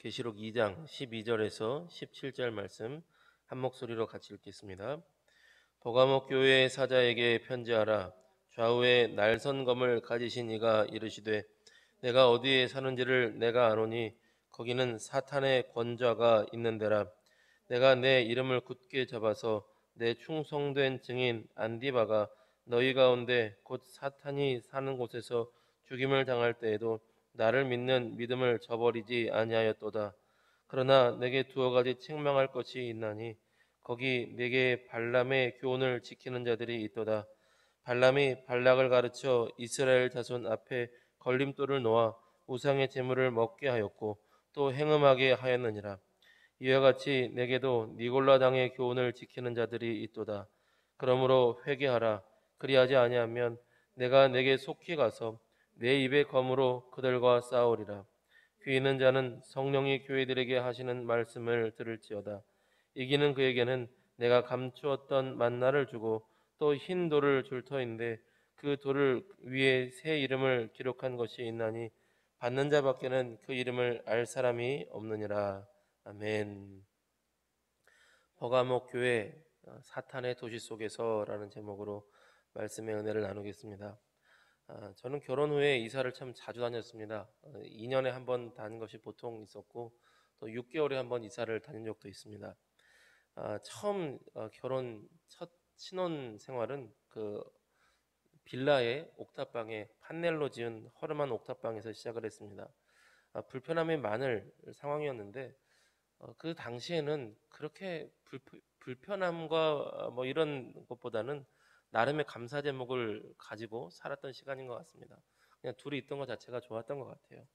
계시록 2장 12절에서 17절 말씀 한 목소리로 같이 읽겠습니다. 버가목 교회의 사자에게 편지하라. 좌우에 날선 검을 가지신 이가 이르시되 내가 어디에 사는지를 내가 아노니 거기는 사탄의 권좌가 있는 데라. 내가 내 이름을 굳게 잡아서 내 충성된 증인 안디바가 너희 가운데 곧 사탄이 사는 곳에서 죽임을 당할 때에도 나를 믿는 믿음을 저버리지 아니하였도다. 그러나 내게 두어 가지 책망할 것이 있나니 거기 내게 발람의 교훈을 지키는 자들이 있도다. 발람이 발락을 가르쳐 이스라엘 자손 앞에 걸림돌을 놓아 우상의 제물을 먹게 하였고 또 행음하게 하였느니라. 이와 같이 내게도 니골라 당의 교훈을 지키는 자들이 있도다. 그러므로 회개하라. 그리하지 아니하면 내가 내게 속히 가서 내 입의 검으로 그들과 싸우리라. 귀 있는 자는 성령이 교회들에게 하시는 말씀을 들을지어다. 이기는 그에게는 내가 감추었던 만나를 주고 또 흰 돌을 줄 터인데 그 돌을 위에 새 이름을 기록한 것이 있나니 받는 자밖에는 그 이름을 알 사람이 없느니라. 아멘. 버가목 교회 사탄의 도시 속에서라는 제목으로 말씀의 은혜를 나누겠습니다. 저는 결혼 후에 이사를 참 자주 다녔습니다. 2년에 한 번 다닌 것이 보통 있었고 또 6개월에 한 번 이사를 다닌 적도 있습니다. 처음 결혼 첫 신혼 생활은 그 빌라의 옥탑방에 판넬로 지은 허름한 옥탑방에서 시작을 했습니다. 불편함이 많을 상황이었는데 그 당시에는 그렇게 불편함과 뭐 이런 것보다는 나름의 감사 제목을 가지고 살았던 시간인 것 같습니다. 그냥 둘이 있던 것 자체가 좋았던 것 같아요.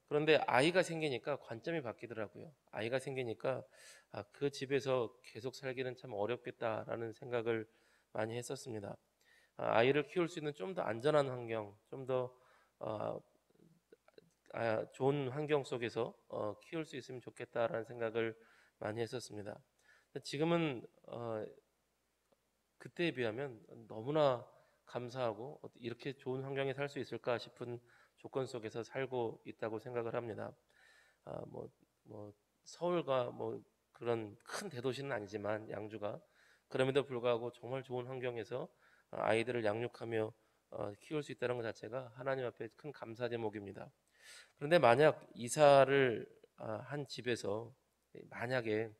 그런데 아이가 생기니까 관점이 바뀌더라고요. 아이가 생기니까 그 집에서 계속 살기는 참 어렵겠다라는 생각을 많이 했었습니다. 아이를 키울 수 있는 좀 더 안전한 환경, 좀 더 좋은 환경 속에서 키울 수 있으면 좋겠다라는 생각을 많이 했었습니다. 지금은 그때에 비하면 너무나 감사하고 이렇게 좋은 환경에 살 수 있을까 싶은 조건 속에서 살고 있다고 생각을 합니다. 아, 뭐, 뭐 서울과 뭐 그런 큰 대도시는 아니지만 양주가 그럼에도 불구하고 정말 좋은 환경에서 아이들을 양육하며 키울 수 있다는 것 자체가 하나님 앞에 큰 감사 제목입니다. 그런데 만약 이사를 한 집에서 만약에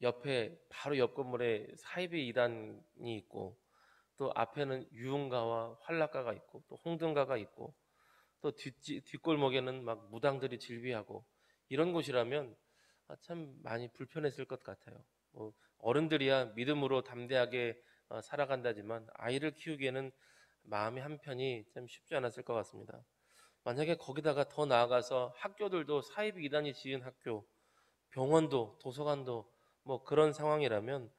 옆에 바로 옆 건물에 사이비 이단이 있고 또 앞에는 유흥가와 환락가가 있고 또 홍등가가 있고 또 뒷골목에는 막 무당들이 질비하고 이런 곳이라면 참 많이 불편했을 것 같아요. 뭐 어른들이야 믿음으로 담대하게 살아간다지만 아이를 키우기에는 마음의 한편이 참 쉽지 않았을 것 같습니다. 만약에 거기다가 더 나아가서 학교들도 사이비 이단이 지은 학교, 병원도 도서관도 뭐 그런 상황이라면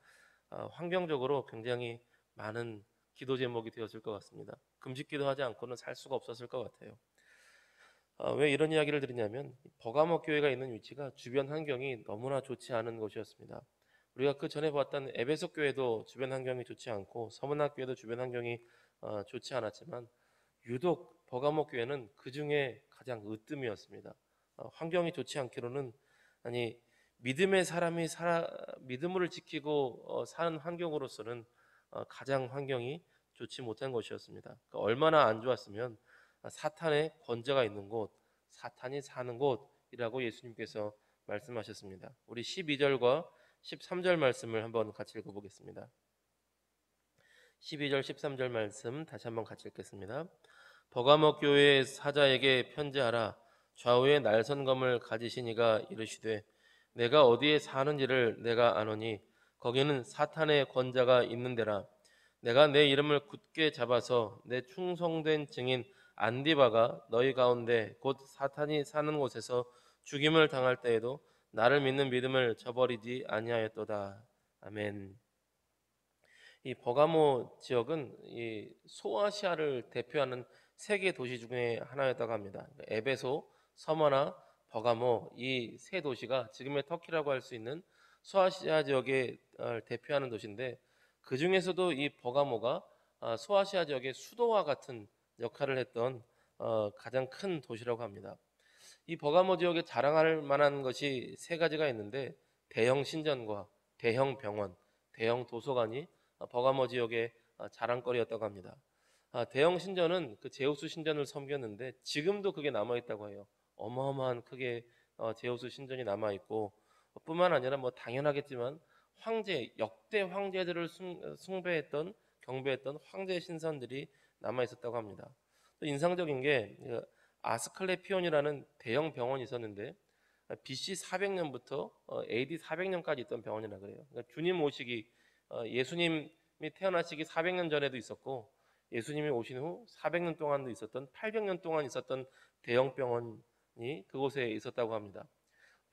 환경적으로 굉장히 많은 기도 제목이 되었을 것 같습니다. 금식기도 하지 않고는 살 수가 없었을 것 같아요. 왜 이런 이야기를 드리냐면 버가목 교회가 있는 위치가 주변 환경이 너무나 좋지 않은 곳이었습니다. 우리가 그 전에 봤던 에베소 교회도 주변 환경이 좋지 않고 서문학 교회도 주변 환경이 좋지 않았지만 유독 버가목 교회는 그 중에 가장 으뜸이었습니다. 환경이 좋지 않기로는 아니 믿음의 사람이 믿음을 지키고 사는 환경으로서는 가장 환경이 좋지 못한 것이었습니다. 그러니까 얼마나 안 좋았으면 사탄의 권좌가 있는 곳, 사탄이 사는 곳이라고 예수님께서 말씀하셨습니다. 우리 12절과 13절 말씀을 한번 같이 읽어보겠습니다. 12절 13절 말씀 다시 한번 같이 읽겠습니다. 버가목 교회의 사자에게 편지하라. 좌우에 날선검을 가지신 이가 이르시되 내가 어디에 사는지를 내가 아노니 거기는 사탄의 권좌가 있는 데라. 내가 내 이름을 굳게 잡아서 내 충성된 증인 안디바가 너희 가운데 곧 사탄이 사는 곳에서 죽임을 당할 때에도 나를 믿는 믿음을 저버리지 아니하였도다. 아멘. 이 버가모 지역은 이 소아시아를 대표하는 세계 도시 중에 하나였다고 합니다. 에베소, 서머나 버가모 이 세 도시가 지금의 터키라고 할 수 있는 소아시아 지역에 대표하는 도시인데 그 중에서도 이 버가모가 소아시아 지역의 수도와 같은 역할을 했던 가장 큰 도시라고 합니다. 이 버가모 지역에 자랑할 만한 것이 세 가지가 있는데 대형 신전과 대형 병원, 대형 도서관이 버가모 지역의 자랑거리였다고 합니다. 대형 신전은 그 제우스 신전을 섬겼는데 지금도 그게 남아 있다고 해요. 어마어마한 크게 제우스 신전이 남아 있고 뿐만 아니라 뭐 당연하겠지만 황제 역대 황제들을 숭배했던 경배했던 황제 신선들이 남아 있었다고 합니다. 또 인상적인 게그 아스클레피온이라는 대형 병원이 있었는데 BC 400년부터 AD 400년까지 있던 병원이라 그래요. 그러니까 주님 오시기 예수님이 태어나시기 400년 전에도 있었고 예수님이 오신 후 400년 동안도 있었던 800년 동안 있었던 대형 병원이 그곳에 있었다고 합니다.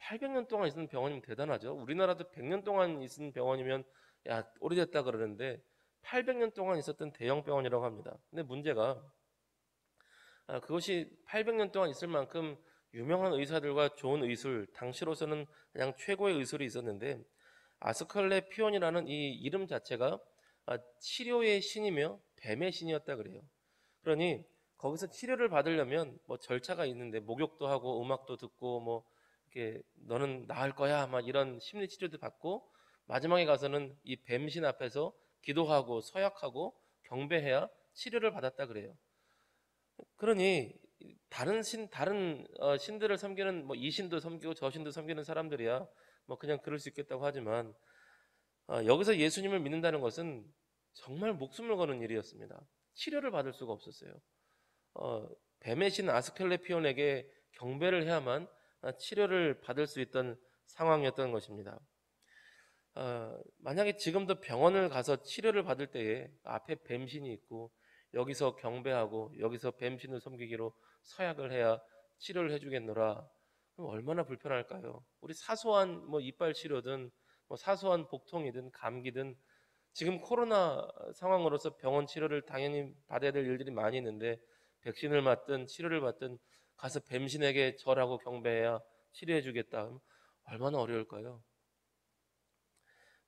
800년 동안 있은 병원이면 대단하죠. 우리나라도 100년 동안 있은 병원이면 야 오래됐다 그러는데 800년 동안 있었던 대형 병원이라고 합니다. 근데 문제가 그것이 800년 동안 있을 만큼 유명한 의사들과 좋은 의술, 당시로서는 그냥 최고의 의술이 있었는데 아스클레피온이라는 이 이름 자체가 치료의 신이며 뱀의 신이었다 그래요. 그러니 거기서 치료를 받으려면 뭐 절차가 있는데 목욕도 하고 음악도 듣고 뭐 이렇게 너는 나을 거야 막 이런 심리 치료도 받고 마지막에 가서는 이 뱀신 앞에서 기도하고 서약하고 경배해야 치료를 받았다 그래요. 그러니 다른 신들을 섬기는 뭐 이 신도 섬기고 저 신도 섬기는 사람들이야 뭐 그냥 그럴 수 있겠다고 하지만 여기서 예수님을 믿는다는 것은 정말 목숨을 거는 일이었습니다. 치료를 받을 수가 없었어요. 뱀의 신 아스클레피온에게 경배를 해야만 치료를 받을 수 있던 상황이었던 것입니다. 만약에 지금도 병원을 가서 치료를 받을 때에 앞에 뱀신이 있고 여기서 경배하고 여기서 뱀신을 섬기기로 서약을 해야 치료를 해주겠노라. 그럼 얼마나 불편할까요? 우리 사소한 뭐 이빨 치료든 뭐 사소한 복통이든 감기든 지금 코로나 상황으로서 병원 치료를 당연히 받아야 될 일들이 많이 있는데 백신을 맞든 치료를 받든 가서 뱀신에게 절하고 경배해야 치료해주겠다. 얼마나 어려울까요?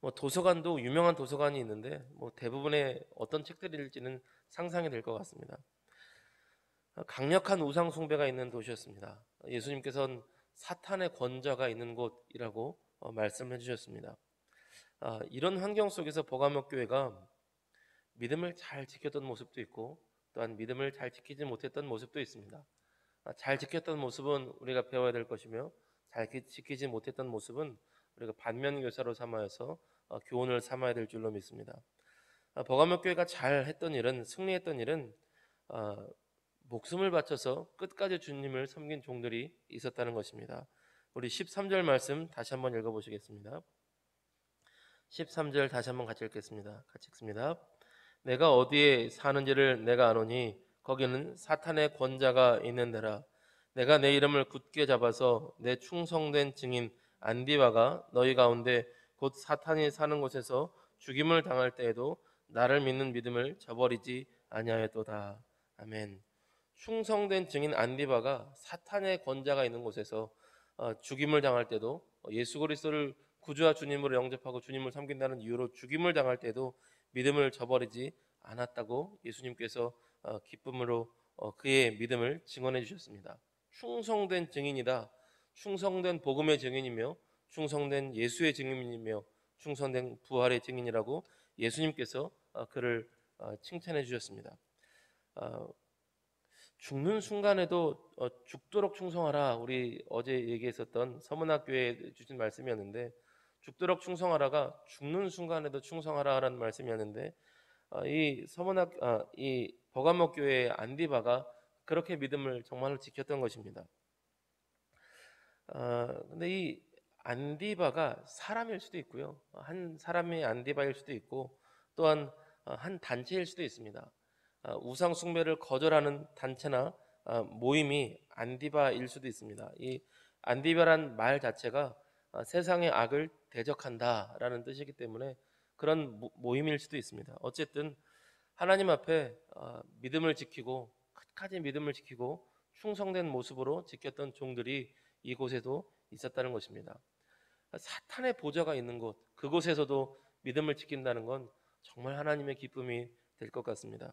뭐 도서관도 유명한 도서관이 있는데 뭐 대부분의 어떤 책들일지는 상상이 될 것 같습니다. 강력한 우상 숭배가 있는 도시였습니다. 예수님께서는 사탄의 권좌가 있는 곳이라고 말씀해 주셨습니다. 이런 환경 속에서 버가목 교회가 믿음을 잘 지켰던 모습도 있고 또한 믿음을 잘 지키지 못했던 모습도 있습니다. 잘 지켰던 모습은 우리가 배워야 될 것이며 잘 지키지 못했던 모습은 우리가 반면 교사로 삼아서 교훈을 삼아야 될 줄로 믿습니다. 버가목 교회가 잘 했던 일은 승리했던 일은 목숨을 바쳐서 끝까지 주님을 섬긴 종들이 있었다는 것입니다. 우리 13절 말씀 다시 한번 읽어보시겠습니다. 13절 다시 한번 같이 읽겠습니다. 같이 읽습니다. 내가 어디에 사는지를 내가 아노니 거기는 사탄의 권자가 있는 데라. 내가 내 이름을 굳게 잡아서 내 충성된 증인 안디바가 너희 가운데 곧 사탄이 사는 곳에서 죽임을 당할 때에도 나를 믿는 믿음을 저버리지 아니하였도다. 아멘. 충성된 증인 안디바가 사탄의 권자가 있는 곳에서 죽임을 당할 때도 예수 그리스도를 구주와 주님으로 영접하고 주님을 섬긴다는 이유로 죽임을 당할 때도 믿음을 저버리지 않았다고 예수님께서 기쁨으로 그의 믿음을 증언해 주셨습니다. 충성된 증인이다. 충성된 복음의 증인이며 충성된 예수의 증인이며 충성된 부활의 증인이라고 예수님께서 그를 칭찬해 주셨습니다. 죽는 순간에도 죽도록 충성하라. 우리 어제 얘기했었던 서문학교에 주신 말씀이었는데 죽도록 충성하라가 죽는 순간에도 충성하라라는 말씀이었는데 이 버가목 교회의 안디바가 그렇게 믿음을 정말로 지켰던 것입니다. 근데 이 안디바가 사람일 수도 있고요. 한 사람의 안디바일 수도 있고 또한 한 단체일 수도 있습니다. 우상 숭배를 거절하는 단체나 모임이 안디바일 수도 있습니다. 이 안디바란 말 자체가 세상의 악을 대적한다라는 뜻이기 때문에 그런 모임일 수도 있습니다. 어쨌든 하나님 앞에 믿음을 지키고 끝까지 믿음을 지키고 충성된 모습으로 지켰던 종들이 이곳에도 있었다는 것입니다. 사탄의 보좌가 있는 곳 그곳에서도 믿음을 지킨다는 건 정말 하나님의 기쁨이 될 것 같습니다.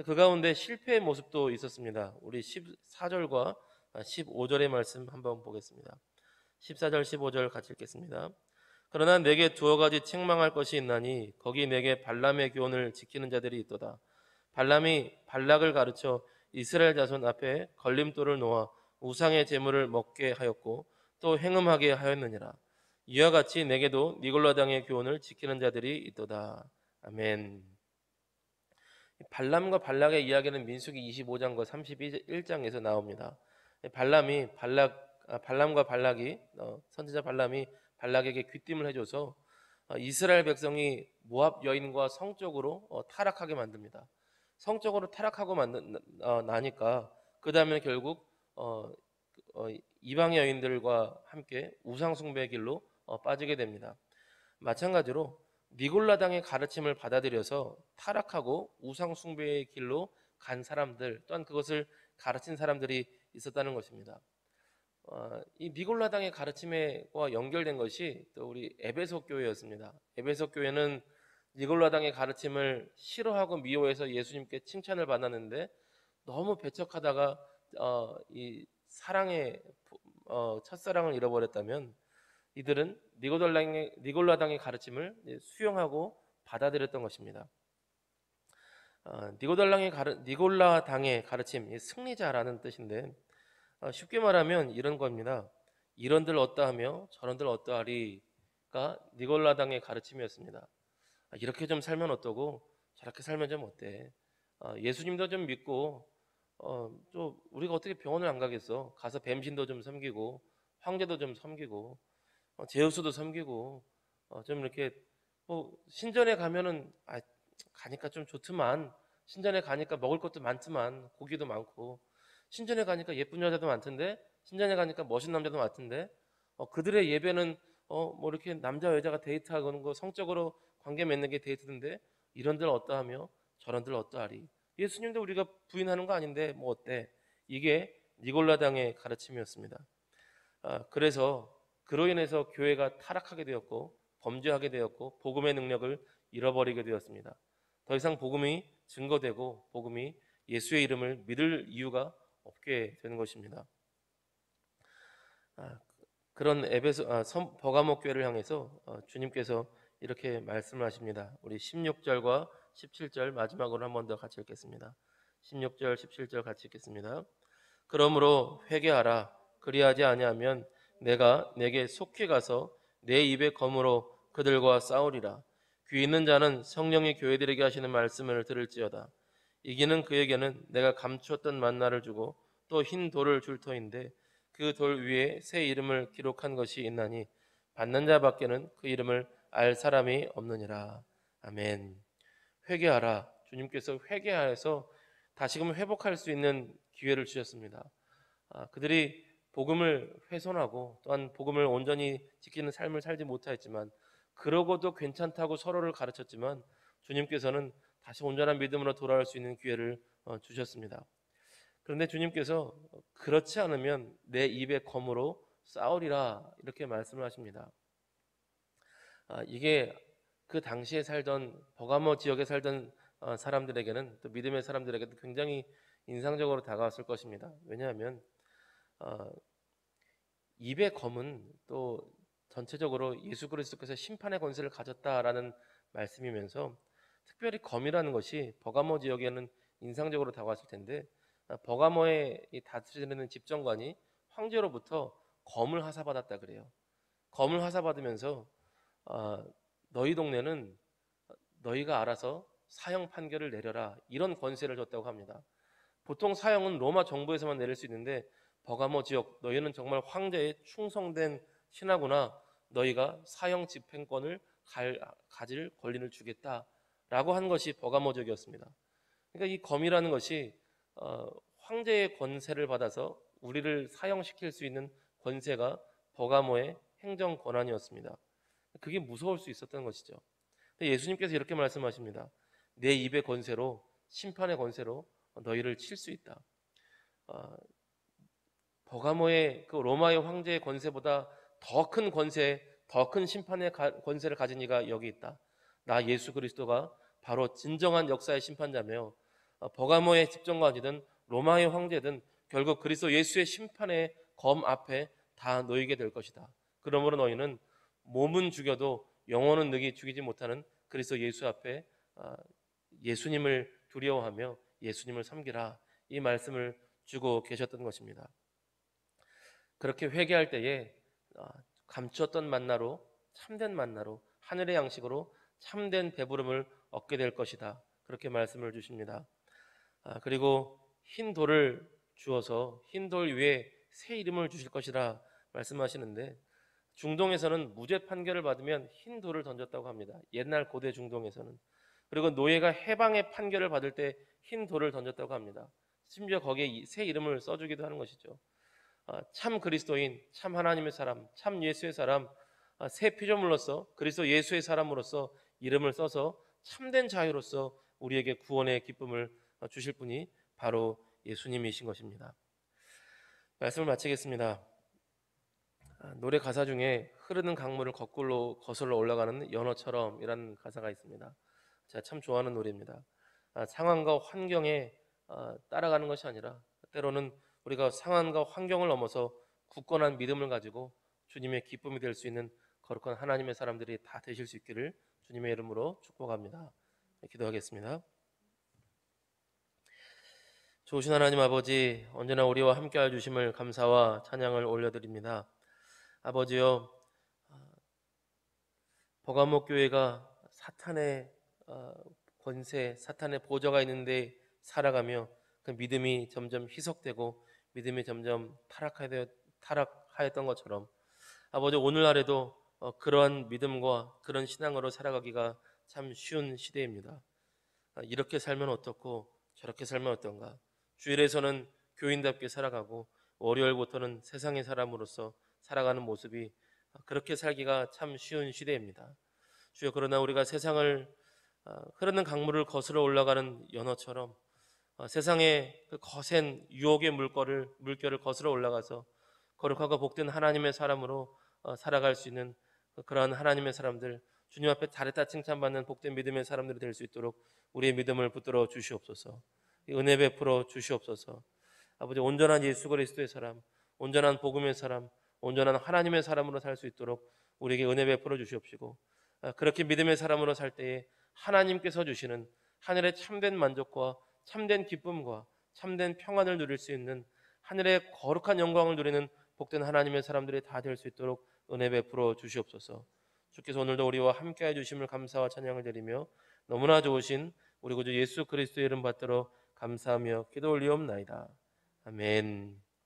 그 가운데 실패의 모습도 있었습니다. 우리 14절과 15절의 말씀 한번 보겠습니다. 14절 15절 같이 읽겠습니다. 그러나 내게 두어 가지 책망할 것이 있나니 거기 내게 발람의 교훈을 지키는 자들이 있도다. 발람이 발락을 가르쳐 이스라엘 자손 앞에 걸림돌을 놓아 우상의 제물을 먹게 하였고 또 행음하게 하였느니라. 이와 같이 내게도 니골라 당의 교훈을 지키는 자들이 있도다. 아멘. 발람과 발락의 이야기는 민수기 25장과 31장에서 나옵니다. 발람과 발락이 선지자 발람이 발락에게 귀띔을 해줘서 이스라엘 백성이 모압 여인과 성적으로 타락하게 만듭니다. 성적으로 타락하고 나니까 그 다음에 결국 이방 여인들과 함께 우상 숭배의 길로 빠지게 됩니다. 마찬가지로 니골라당의 가르침을 받아들여서 타락하고 우상 숭배의 길로 간 사람들 또한 그것을 가르친 사람들이 있었다는 것입니다. 이 니골라당의 가르침과 연결된 것이 또 우리 에베소 교회였습니다. 에베소 교회는 니골라당의 가르침을 싫어하고 미워해서 예수님께 칭찬을 받았는데 너무 배척하다가 이 사랑의 첫사랑을 잃어버렸다면 이들은 니골라당의 가르침을 수용하고 받아들였던 것입니다. 니골라당의 가르침, 승리자라는 뜻인데 쉽게 말하면 이런 겁니다. 이런들 어떠하며 저런들 어떠하리가 니골라당의 가르침이었습니다. 이렇게 좀 살면 어떠고 저렇게 살면 좀 어때? 예수님도 좀 믿고 또 우리가 어떻게 병원을 안 가겠어? 가서 뱀신도 좀 섬기고 황제도 좀 섬기고 제우스도 섬기고 좀 이렇게 신전에 가면은 가니까 좀 좋지만 신전에 가니까 먹을 것도 많지만 고기도 많고 신전에 가니까 예쁜 여자도 많던데 신전에 가니까 멋있는 남자도 많던데 그들의 예배는 뭐 이렇게 남자 여자가 데이트하는 거 성적으로 관계 맺는 게 데이트인데 이런들 어떠하며 저런들 어떠하리. 예수님도 우리가 부인하는 거 아닌데 뭐 어때? 이게 니골라당의 가르침이었습니다. 그래서 그로 인해서 교회가 타락하게 되었고 범죄하게 되었고 복음의 능력을 잃어버리게 되었습니다. 더 이상 복음이 증거되고 복음이 예수의 이름을 믿을 이유가 없게 되는 것입니다. 그런 버가모 교회를 향해서 주님께서 이렇게 말씀을 하십니다. 우리 16절과 17절 마지막으로 한 번 더 같이 읽겠습니다. 16절 17절 같이 읽겠습니다. 그러므로 회개하라. 그리하지 아니하면 내가 내게 속히 가서 내 입의 검으로 그들과 싸우리라. 귀 있는 자는 성령이 교회들에게 하시는 말씀을 들을지어다. 이기는 그에게는 내가 감추었던 만나를 주고 또 흰 돌을 줄 터인데 그 돌 위에 새 이름을 기록한 것이 있나니 받는 자밖에는 그 이름을 알 사람이 없느니라. 아멘. 회개하라. 주님께서 회개하여서 다시금 회복할 수 있는 기회를 주셨습니다. 그들이 복음을 훼손하고 또한 복음을 온전히 지키는 삶을 살지 못하였지만 그러고도 괜찮다고 서로를 가르쳤지만 주님께서는 다시 온전한 믿음으로 돌아올 수 있는 기회를 주셨습니다. 그런데 주님께서 그렇지 않으면 내 입의 검으로 싸우리라 이렇게 말씀을 하십니다. 이게 그 당시에 살던 버가모 지역에 살던 사람들에게는 또 믿음의 사람들에게도 굉장히 인상적으로 다가왔을 것입니다. 왜냐하면 입의 검은 또 전체적으로 예수 그리스도께서 심판의 권세를 가졌다라는 말씀이면서 특별히 검이라는 것이 버가모 지역에는 인상적으로 다가왔을 텐데 버가모의 다스리는 집정관이 황제로부터 검을 하사받았다 그래요. 검을 하사받으면서 너희 동네는 너희가 알아서 사형 판결을 내려라 이런 권세를 줬다고 합니다. 보통 사형은 로마 정부에서만 내릴 수 있는데 버가모 지역 너희는 정말 황제에 충성된 신하구나. 너희가 사형 집행권을 가질 권리를 주겠다라고 한 것이 버가모 지역이었습니다. 그러니까 이 검이라는 것이 황제의 권세를 받아서 우리를 사형시킬 수 있는 권세가 버가모의 행정 권한이었습니다. 그게 무서울 수 있었던 것이죠. 예수님께서 이렇게 말씀하십니다. 내 입의 권세로 심판의 권세로 너희를 칠 수 있다. 버가모의 그 로마의 황제의 권세보다 더 큰 권세, 더 큰 심판의 권세를 가진 이가 여기 있다. 나 예수 그리스도가 바로 진정한 역사의 심판자며 버가모의 집정관이든 로마의 황제든 결국 그리스도 예수의 심판의 검 앞에 다 놓이게 될 것이다. 그러므로 너희는 몸은 죽여도 영혼은 능히 죽이지 못하는 그리스도 예수 앞에 예수님을 두려워하며 예수님을 섬기라, 이 말씀을 주고 계셨던 것입니다. 그렇게 회개할 때에 감추었던 만나로, 참된 만나로, 하늘의 양식으로 참된 배부름을 얻게 될 것이다, 그렇게 말씀을 주십니다. 그리고 흰 돌을 주어서 흰 돌 위에 새 이름을 주실 것이라 말씀하시는데, 중동에서는 무죄 판결을 받으면 흰 돌을 던졌다고 합니다. 옛날 고대 중동에서는. 그리고 노예가 해방의 판결을 받을 때 흰 돌을 던졌다고 합니다. 심지어 거기에 새 이름을 써주기도 하는 것이죠. 참 그리스도인, 참 하나님의 사람, 참 예수의 사람, 새 피조물로서 그리스도 예수의 사람으로서 이름을 써서 참된 자유로서 우리에게 구원의 기쁨을 주실 분이 바로 예수님이신 것입니다. 말씀을 마치겠습니다. 노래 가사 중에 흐르는 강물을 거꾸로 거슬러 올라가는 연어처럼 이라는 가사가 있습니다. 제가 참 좋아하는 노래입니다. 상황과 환경에 따라가는 것이 아니라 때로는 우리가 상황과 환경을 넘어서 굳건한 믿음을 가지고 주님의 기쁨이 될 수 있는 거룩한 하나님의 사람들이 다 되실 수 있기를 주님의 이름으로 축복합니다. 기도하겠습니다. 좋으신 하나님 아버지, 언제나 우리와 함께하여 주심을 감사와 찬양을 올려드립니다. 아버지여, 버가목 교회가 사탄의 권세, 사탄의 보좌가 있는데 살아가며 그 믿음이 점점 희석되고 믿음이 점점 타락하였던 것처럼, 아버지 오늘날에도 그러한 믿음과 그런 신앙으로 살아가기가 참 쉬운 시대입니다. 이렇게 살면 어떻고 저렇게 살면 어떤가, 주일에서는 교인답게 살아가고 월요일부터는 세상의 사람으로서 살아가는 모습이 그렇게 살기가 참 쉬운 시대입니다. 주여, 그러나 우리가 세상을 흐르는 강물을 거슬러 올라가는 연어처럼 세상의 그 거센 유혹의 물결을 거슬러 올라가서 거룩하고 복된 하나님의 사람으로 살아갈 수 있는 그러한 하나님의 사람들, 주님 앞에 잘했다 칭찬받는 복된 믿음의 사람들이 될 수 있도록 우리의 믿음을 붙들어 주시옵소서. 은혜 베풀어 주시옵소서. 아버지, 온전한 예수 그리스도의 사람, 온전한 복음의 사람, 온전한 하나님의 사람으로 살 수 있도록 우리에게 은혜 베풀어 주시옵시고, 그렇게 믿음의 사람으로 살 때에 하나님께서 주시는 하늘의 참된 만족과 참된 기쁨과 참된 평안을 누릴 수 있는 하늘의 거룩한 영광을 누리는 복된 하나님의 사람들이 다 될 수 있도록 은혜 베풀어 주시옵소서. 주께서 오늘도 우리와 함께해 주심을 감사와 찬양을 드리며 너무나 좋으신 우리 구주 예수 그리스도의 이름 받들어 감사하며 기도 올리옵나이다. 아멘.